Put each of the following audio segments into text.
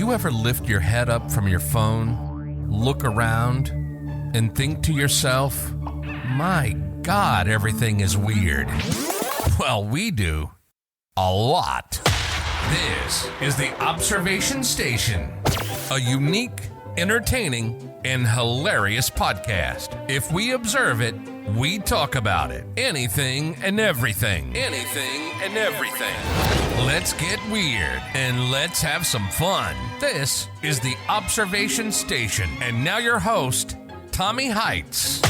you ever lift your head up from your phone, look around, and think to yourself, my God, everything is weird? Well, we do. A lot. This is the Observation Station, a unique, entertaining, and hilarious podcast. If we observe it, we talk about it. Anything and everything. Anything and everything. Let's get weird and let's have some fun. This is the Observation Station. And now your host, Tommy Heights.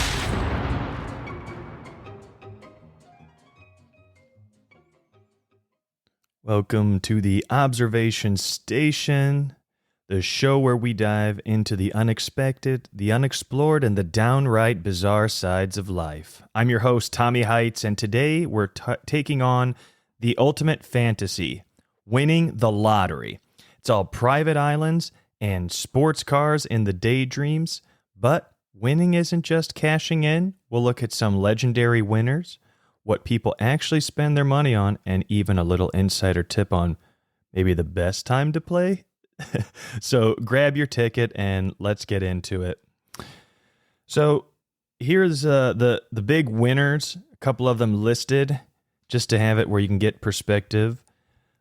Welcome to the Observation Station, the show where we dive into the unexpected, the unexplored, and the downright bizarre sides of life. I'm your host, Tommy Heights, and today we're taking on the ultimate fantasy, winning the lottery. It's all private islands and sports cars in the daydreams, but winning isn't just cashing in. We'll look at some legendary winners, what people actually spend their money on, and even a little insider tip on maybe the best time to play. So grab your ticket and let's get into it. So here's the big winners, a couple of them listed, just to have it where you can get perspective.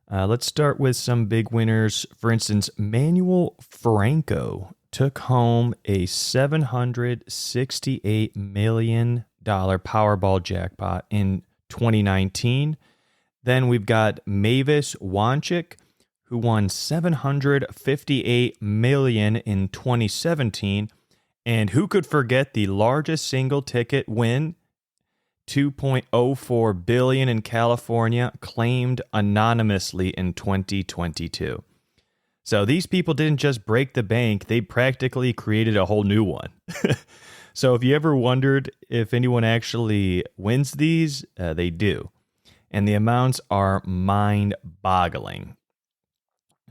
Let's start with some big winners. For instance, Manuel Franco took home a $768 million Powerball jackpot in 2019. Then we've got Mavis Wanchik, who won $758 million in 2017. And who could forget the largest single ticket win, $2.04 billion in California, claimed anonymously in 2022. So these people didn't just break the bank, they practically created a whole new one. So if you ever wondered if anyone actually wins these, they do. And the amounts are mind-boggling.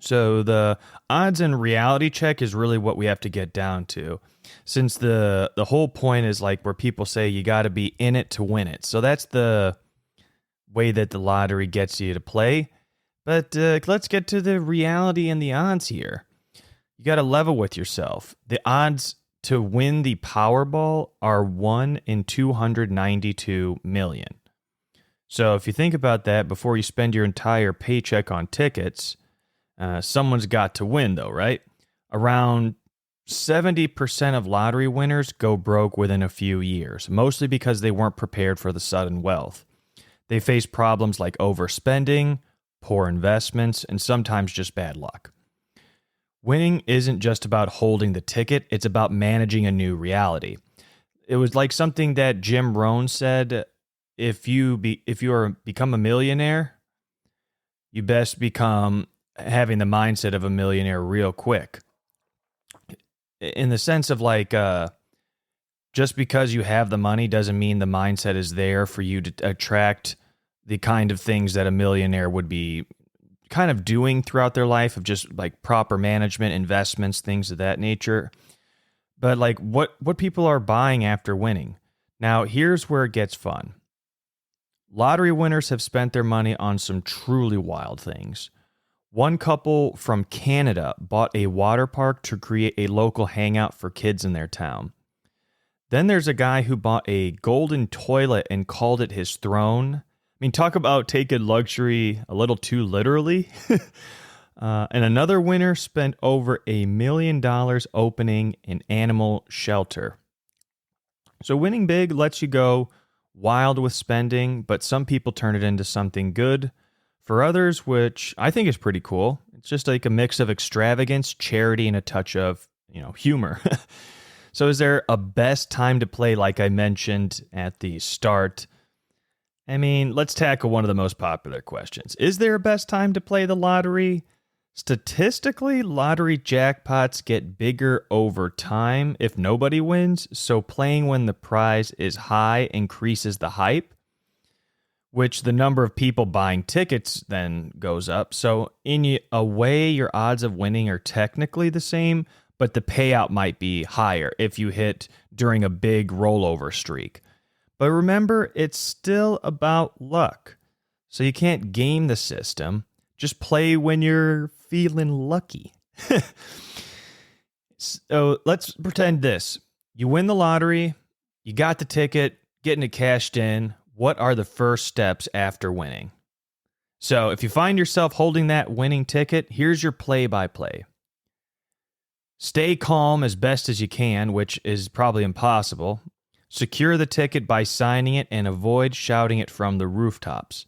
So the odds and reality check is really what we have to get down to, since the whole point is like where people say you got to be in it to win it. So that's the way that the lottery gets you to play. But let's get to the reality and the odds here. You got to level with yourself. The odds to win the Powerball are 1 in 292 million. So if you think about that, before you spend your entire paycheck on tickets, someone's got to win, though, right? Around 70% of lottery winners go broke within a few years, mostly because they weren't prepared for the sudden wealth. They face problems like overspending, poor investments, and sometimes just bad luck. Winning isn't just about holding the ticket, it's about managing a new reality. It was like something that Jim Rohn said, if you become a millionaire, you best become having the mindset of a millionaire real quick. In the sense of like, just because you have the money doesn't mean the mindset is there for you to attract the kind of things that a millionaire would be kind of doing throughout their life, of just like proper management, investments, things of that nature. But like what people are buying after winning. Now, here's where it gets fun. Lottery winners have spent their money on some truly wild things. One couple from Canada bought a water park to create a local hangout for kids in their town. Then there's a guy who bought a golden toilet and called it his throne. I mean, talk about taking luxury a little too literally. And another winner spent over $1 million opening an animal shelter. So winning big lets you go wild with spending, but some people turn it into something good. For others, which I think is pretty cool, it's just like a mix of extravagance, charity, and a touch of, humor. So is there a best time to play, like I mentioned at the start? I mean, let's tackle one of the most popular questions. Is there a best time to play the lottery? Statistically, lottery jackpots get bigger over time if nobody wins, so playing when the prize is high increases the hype, which the number of people buying tickets then goes up. So in a way, your odds of winning are technically the same, but the payout might be higher if you hit during a big rollover streak. But remember, it's still about luck. So you can't game the system. Just play when you're feeling lucky. So let's pretend this. You win the lottery, you got the ticket, getting it cashed in. What are the first steps after winning? So if you find yourself holding that winning ticket, here's your play-by-play. Stay calm as best as you can, which is probably impossible. Secure the ticket by signing it and avoid shouting it from the rooftops.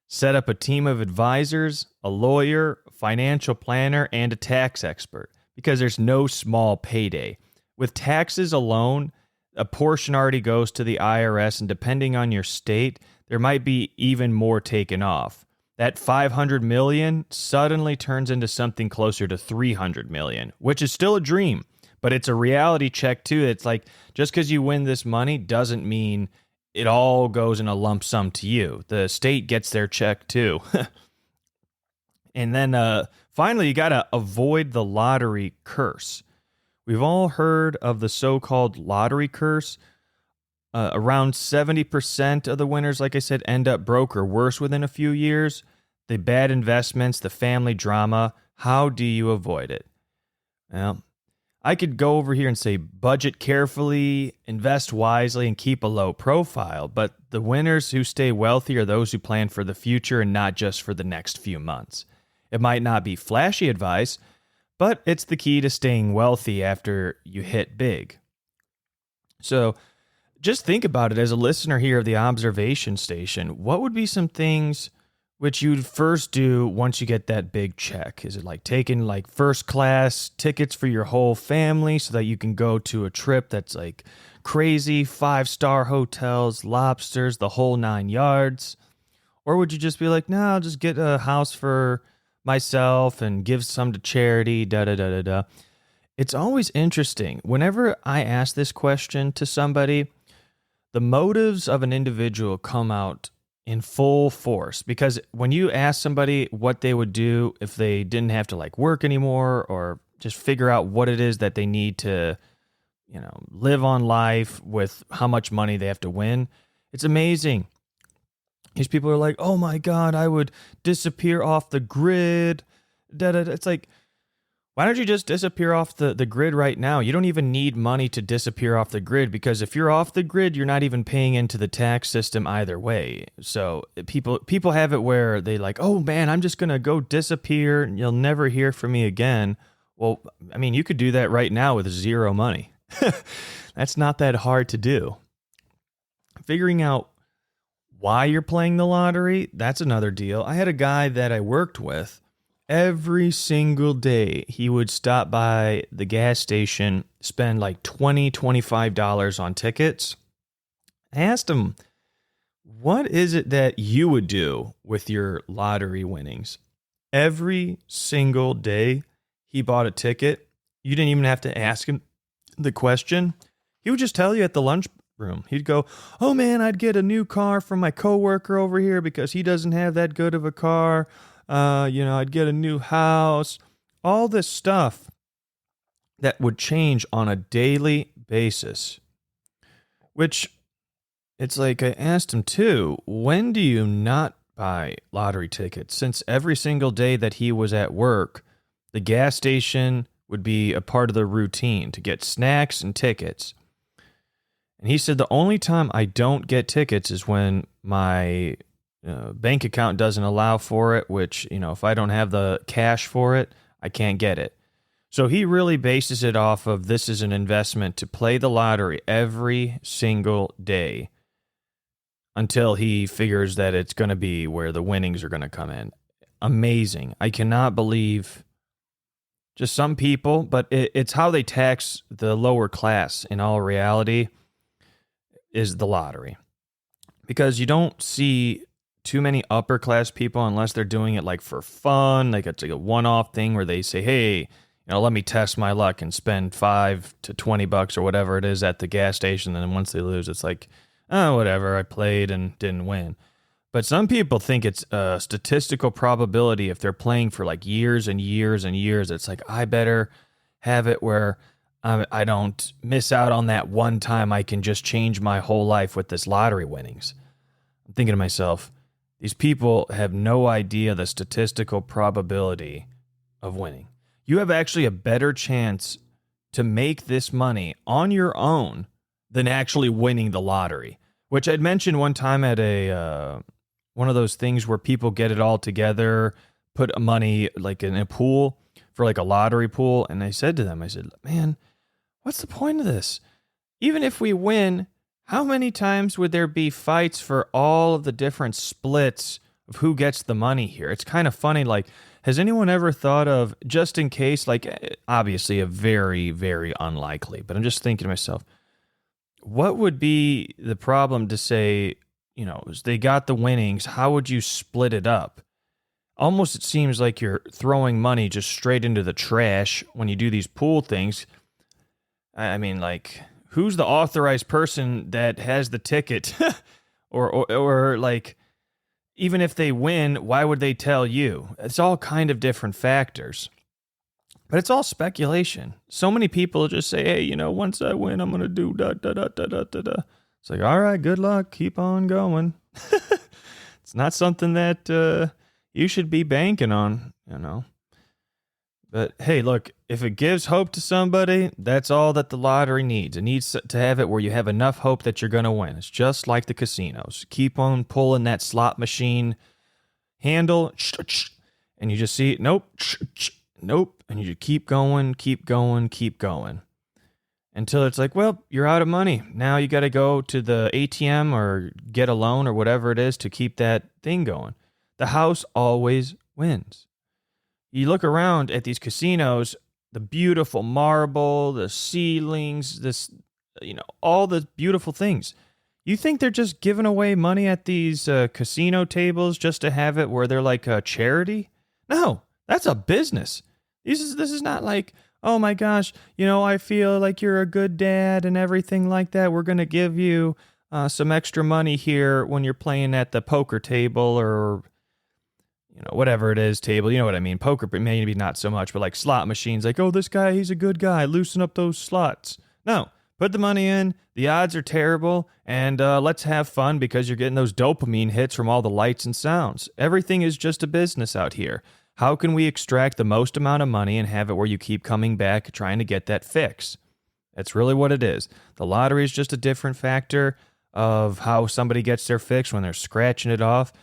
Set up a team of advisors, a lawyer, financial planner, and a tax expert, because there's no small payday. With taxes alone, a portion already goes to the IRS, and depending on your state, there might be even more taken off. That $500 million suddenly turns into something closer to $300 million, which is still a dream, but it's a reality check too. It's like, just because you win this money doesn't mean it all goes in a lump sum to you. The state gets their check too. And then finally, you got to avoid the lottery curse. We've all heard of the so-called lottery curse. Around 70% of the winners, like I said, end up broke or worse within a few years. The bad investments, the family drama, how do you avoid it? Well, I could go over here and say budget carefully, invest wisely, and keep a low profile, but the winners who stay wealthy are those who plan for the future and not just for the next few months. It might not be flashy advice, but it's the key to staying wealthy after you hit big. So, just think about it as a listener here of the observation station. What would be some things which you'd first do once you get that big check? Is it like taking like first class tickets for your whole family so that you can go to a trip that's like crazy, 5-star hotels, lobsters, the whole 9 yards? Or would you just be like, no, I'll just get a house for myself and give some to charity, da-da-da-da-da. It's always interesting. Whenever I ask this question to somebody, the motives of an individual come out in full force, because when you ask somebody what they would do if they didn't have to like work anymore or just figure out what it is that they need to, live on life with how much money they have to win, it's amazing. These people are like, oh my God, I would disappear off the grid. It's like, why don't you just disappear off the grid right now? You don't even need money to disappear off the grid, because if you're off the grid, you're not even paying into the tax system either way. So people have it where they like, oh man, I'm just going to go disappear and you'll never hear from me again. Well, I mean, you could do that right now with zero money. That's not that hard to do. Figuring out why you're playing the lottery, that's another deal. I had a guy that I worked with. Every single day, he would stop by the gas station, spend like $20, $25 on tickets. I asked him, what is it that you would do with your lottery winnings? Every single day, he bought a ticket. You didn't even have to ask him the question. He would just tell you at the lunchroom. He'd go, oh man, I'd get a new car from my coworker over here because he doesn't have that good of a car. I'd get a new house, all this stuff that would change on a daily basis, which it's like I asked him too, when do you not buy lottery tickets? Since every single day that he was at work, the gas station would be a part of the routine to get snacks and tickets. And he said the only time I don't get tickets is when my bank account doesn't allow for it, which, if I don't have the cash for it, I can't get it. So he really bases it off of this is an investment to play the lottery every single day until he figures that it's going to be where the winnings are going to come in. Amazing. I cannot believe just some people, but it's how they tax the lower class in all reality is the lottery. Because you don't see too many upper class people unless they're doing it like for fun. Like it's like a one-off thing where they say, hey, let me test my luck and spend $5 to $20 or whatever it is at the gas station. And then once they lose, it's like, oh, whatever, I played and didn't win. But some people think it's a statistical probability if they're playing for like years and years and years. It's like, I better have it where I don't miss out on that one time I can just change my whole life with this lottery winnings. I'm thinking to myself, these people have no idea the statistical probability of winning. you have actually a better chance to make this money on your own than actually winning the lottery, which I'd mentioned one time at a one of those things where people get it all together, put money like in a pool for like a lottery pool. And I said to them, I said, man, what's the point of this? Even if we win, how many times would there be fights for all of the different splits of who gets the money here? It's kind of funny. Like, has anyone ever thought of, just in case, like, obviously a very, very unlikely, but I'm just thinking to myself, what would be the problem to say, you know, they got the winnings, how would you split it up? Almost it seems like you're throwing money just straight into the trash when you do these pool things. I mean, like, who's the authorized person that has the ticket? or like, even if they win, why would they tell you? It's all kind of different factors. But it's all speculation. So many people just say, hey, you know, once I win, I'm going to do da da da da da da da. It's like, all right, good luck. Keep on going. It's not something that you should be banking on, you know. But hey, look, if it gives hope to somebody, that's all that the lottery needs. It needs to have it where you have enough hope that you're going to win. It's just like the casinos. Keep on pulling that slot machine handle, and you just see, nope, nope, and you just keep going, keep going, keep going. Until it's like, well, you're out of money. Now you got to go to the ATM or get a loan or whatever it is to keep that thing going. The house always wins. You look around at these casinos, the beautiful marble, the ceilings, this, you know, all the beautiful things. You think they're just giving away money at these casino tables just to have it where they're like a charity? No, that's a business. This is not like, oh my gosh, you know, I feel like you're a good dad and everything like that. We're going to give you some extra money here when you're playing at the poker table or, you know, whatever it is, table. You know what I mean? Poker, maybe not so much, but like slot machines, like, oh, this guy, he's a good guy. Loosen up those slots. No, put the money in. The odds are terrible. And let's have fun because you're getting those dopamine hits from all the lights and sounds. Everything is just a business out here. How can we extract the most amount of money and have it where you keep coming back trying to get that fix? That's really what it is. The lottery is just a different factor of how somebody gets their fix when they're scratching it off.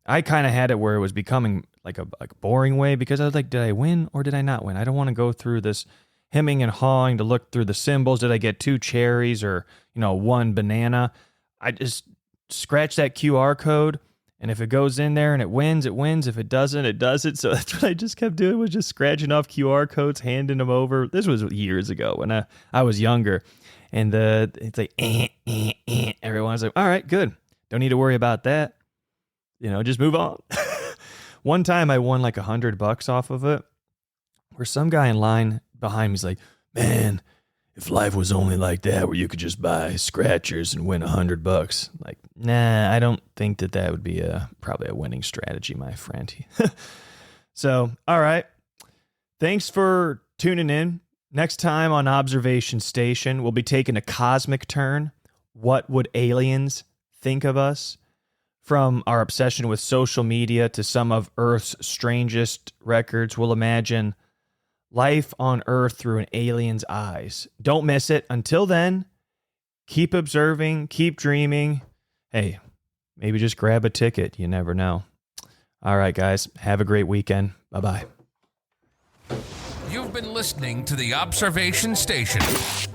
I kind of had it where it was becoming like a boring way because I was like, did I win or did I not win? I don't want to go through this hemming and hawing to look through the symbols. Did I get 2 cherries or, you know, 1 banana? I just scratch that QR code, and if it goes in there and it wins, it wins. If it doesn't, it doesn't. So that's what I just kept doing, was just scratching off QR codes, handing them over. This was years ago when I was younger. And it's like, everyone's like, all right, good. Don't need to worry about that. You know, just move on. One time I won like $100 off of it, where some guy in line behind me is like, man, if life was only like that, where you could just buy scratchers and win $100. Like, nah, I don't think that would be probably a winning strategy, my friend. So, all right. Thanks for tuning in. Next time on Observation Station, we'll be taking a cosmic turn. What would aliens think of us? From our obsession with social media to some of Earth's strangest records, we'll imagine life on Earth through an alien's eyes. Don't miss it. Until then, keep observing, keep dreaming. Hey, maybe just grab a ticket. You never know. All right, guys. Have a great weekend. Bye-bye. You've been listening to the Observation Station.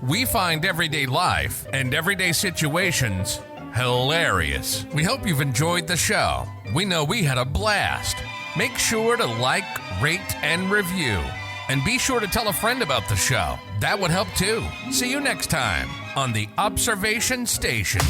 We find everyday life and everyday situations hilarious. We hope you've enjoyed the show. We know we had a blast. Make sure to like, rate, and review. And be sure to tell a friend about the show. That would help too. See you next time on the Observation Station.